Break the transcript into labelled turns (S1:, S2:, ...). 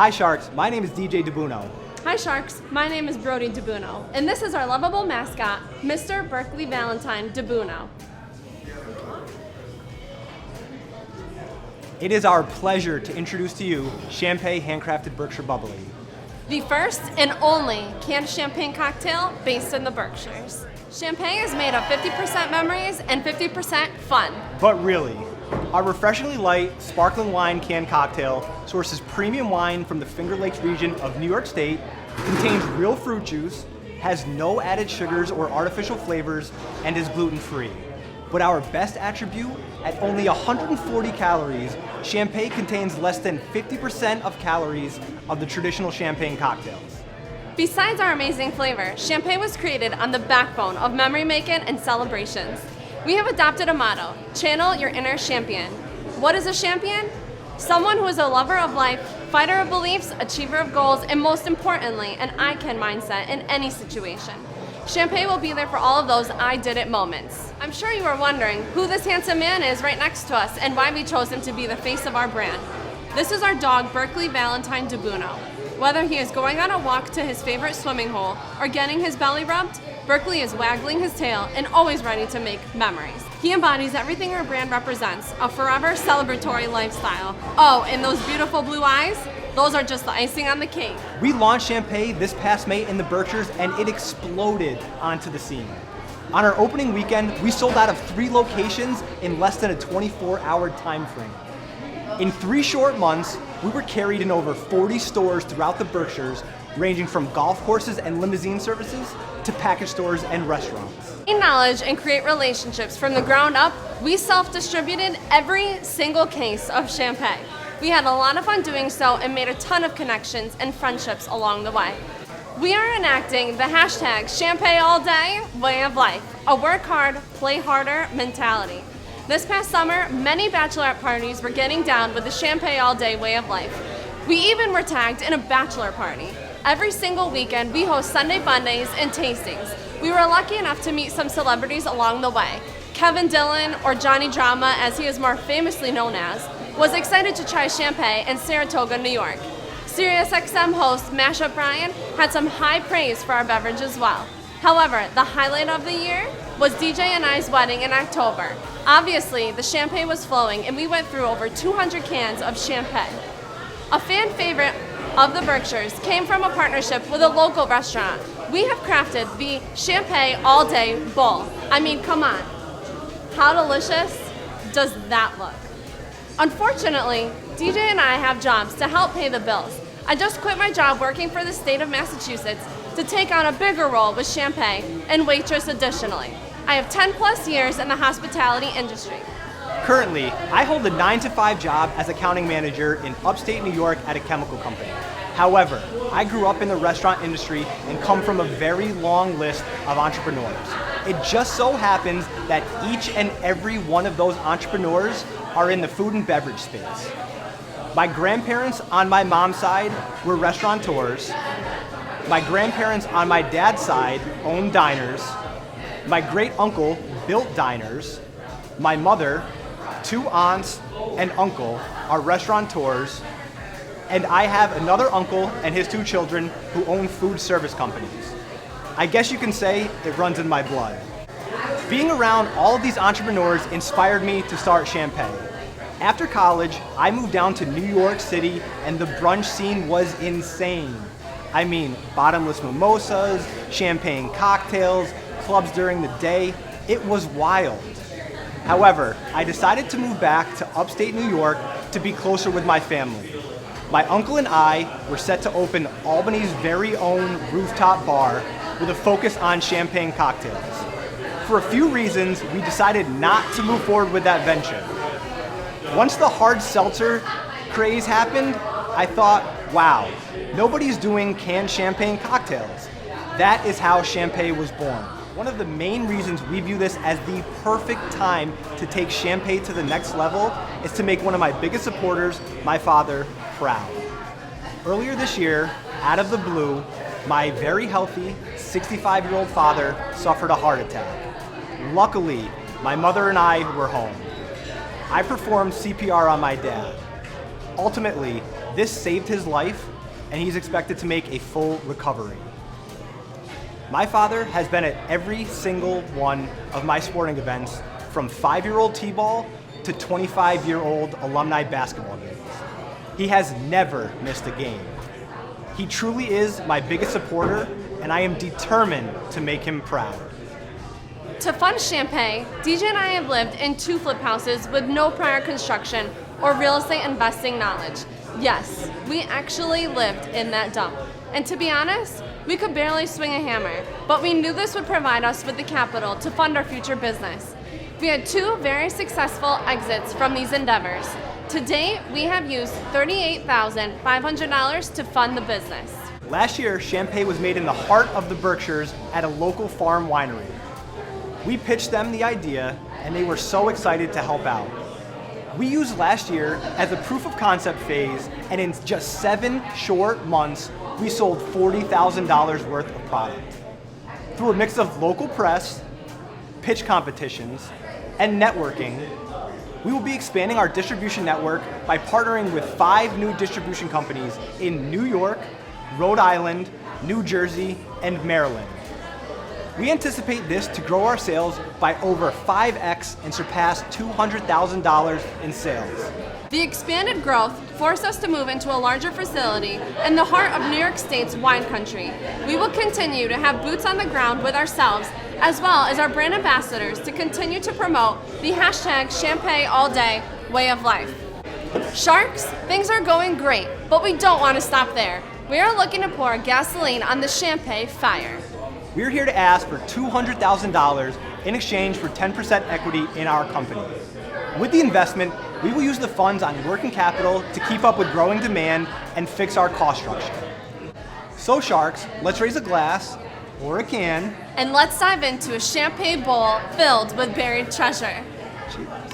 S1: Hi Sharks, my name is DJ DeBuno.
S2: Hi Sharks, my name is Brody DeBuno, and this is our lovable mascot, Mr. Berkeley Valentine DeBuno.
S1: It is our pleasure to introduce to you Champé Handcrafted Berkshire Bubbly.
S2: The first and only canned champagne cocktail based in the Berkshires. Champagne is made of 50% memories and 50% fun.
S1: But really, our refreshingly light, sparkling wine canned cocktail sources premium wine from the Finger Lakes region of New York State, contains real fruit juice, has no added sugars or artificial flavors, and is gluten-free. But our best attribute, at only 140 calories, Champé contains less than 50% of calories of the traditional champagne cocktails.
S2: Besides our amazing flavor, Champé was created on the backbone of memory making and celebrations. We have adopted a motto, channel your inner champion. What is a champion? Someone who is a lover of life, fighter of beliefs, achiever of goals, and most importantly, an I can mindset in any situation. Champé will be there for all of those I did it moments. I'm sure you are wondering who this handsome man is right next to us and why we chose him to be the face of our brand. This is our dog, Berkeley Valentine DeBuno. Whether he is going on a walk to his favorite swimming hole or getting his belly rubbed, Berkeley is waggling his tail and always ready to make memories. He embodies everything our brand represents, a forever celebratory lifestyle. Oh, and those beautiful blue eyes? Those are just the icing on the cake.
S1: We launched Champé this past May in the Berkshires and it exploded onto the scene. On our opening weekend, we sold out of 3 locations in less than a 24-hour time frame. In 3 short months, we were carried in over 40 stores throughout the Berkshires, ranging from golf courses and limousine services to package stores and restaurants.
S2: In knowledge and create relationships from the ground up, we self-distributed every single case of Champé. We had a lot of fun doing so and made a ton of connections and friendships along the way. We are enacting the hashtag Champé All Day way of life, a work hard, play harder mentality. This past summer, many bachelorette parties were getting down with the Champé All Day way of life. We even were tagged in a bachelor party. Every single weekend, we host Sunday Bundays and tastings. We were lucky enough to meet some celebrities along the way. Kevin Dillon, or Johnny Drama as he is more famously known as, was excited to try Champé in Saratoga, New York. SiriusXM host Mashup Bryan had some high praise for our beverage as well. However, the highlight of the year was DJ and I's wedding in October. Obviously, the champagne was flowing and we went through over 200 cans of champagne. A fan favorite of the Berkshires came from a partnership with a local restaurant. We have crafted the Champé All Day Bowl. I mean, come on. How delicious does that look? Unfortunately, DJ and I have jobs to help pay the bills. I just quit my job working for the state of Massachusetts to take on a bigger role with Champé and waitress additionally. I have 10 plus years in the hospitality industry.
S1: Currently, I hold a 9-to-5 job as accounting manager in upstate New York at a chemical company. However, I grew up in the restaurant industry and come from a very long list of entrepreneurs. It just so happens that each and every one of those entrepreneurs are in the food and beverage space. My grandparents on my mom's side were restaurateurs. My grandparents on my dad's side owned diners. My great uncle built diners. My mother, 2 aunts, and uncle are restaurateurs. And I have another uncle and his 2 children who own food service companies. I guess you can say it runs in my blood. Being around all of these entrepreneurs inspired me to start Champé. After college, I moved down to New York City and the brunch scene was insane. I mean, bottomless mimosas, champagne cocktails, clubs during the day. It was wild. However, I decided to move back to upstate New York to be closer with my family. My uncle and I were set to open Albany's very own rooftop bar with a focus on champagne cocktails. For a few reasons, we decided not to move forward with that venture. Once the hard seltzer craze happened, I thought, wow, nobody's doing canned champagne cocktails. That is how Champé was born. One of the main reasons we view this as the perfect time to take Champé to the next level is to make one of my biggest supporters, my father, proud. Earlier this year, out of the blue, my very healthy 65-year-old father suffered a heart attack. Luckily, my mother and I were home. I performed CPR on my dad. Ultimately, This saved his life, and he's expected to make a full recovery. My father has been at every single one of my sporting events, from 5-year-old t-ball to 25-year-old alumni basketball games. He has never missed a game. He truly is my biggest supporter, and I am determined to make him proud.
S2: To fund Champé, DJ and I have lived in 2 flip houses with no prior construction or real estate investing knowledge. Yes, we actually lived in that dump. And to be honest, we could barely swing a hammer, but we knew this would provide us with the capital to fund our future business. We had 2 very successful exits from these endeavors. To date, we have used $38,500 to fund the business.
S1: Last year, Champé was made in the heart of the Berkshires at a local farm winery. We pitched them the idea, and they were so excited to help out. We used last year as a proof of concept phase, and in just 7 short months, we sold $40,000 worth of product. Through a mix of local press, pitch competitions, and networking, we will be expanding our distribution network by partnering with 5 new distribution companies in New York, Rhode Island, New Jersey, and Maryland. We anticipate this to grow our sales by over 5x and surpass $200,000 in sales.
S2: The expanded growth forced us to move into a larger facility in the heart of New York State's wine country. We will continue to have boots on the ground with ourselves, as well as our brand ambassadors, to continue to promote the hashtag Champé All Day way of life. Sharks, things are going great, but we don't want to stop there. We are looking to pour gasoline on the Champé fire.
S1: We're here to ask for $200,000 in exchange for 10% equity in our company. With the investment, we will use the funds on working capital to keep up with growing demand and fix our cost structure. So Sharks, let's raise a glass, or a can,
S2: and let's dive into a champagne bowl filled with buried treasure.
S1: Cheers.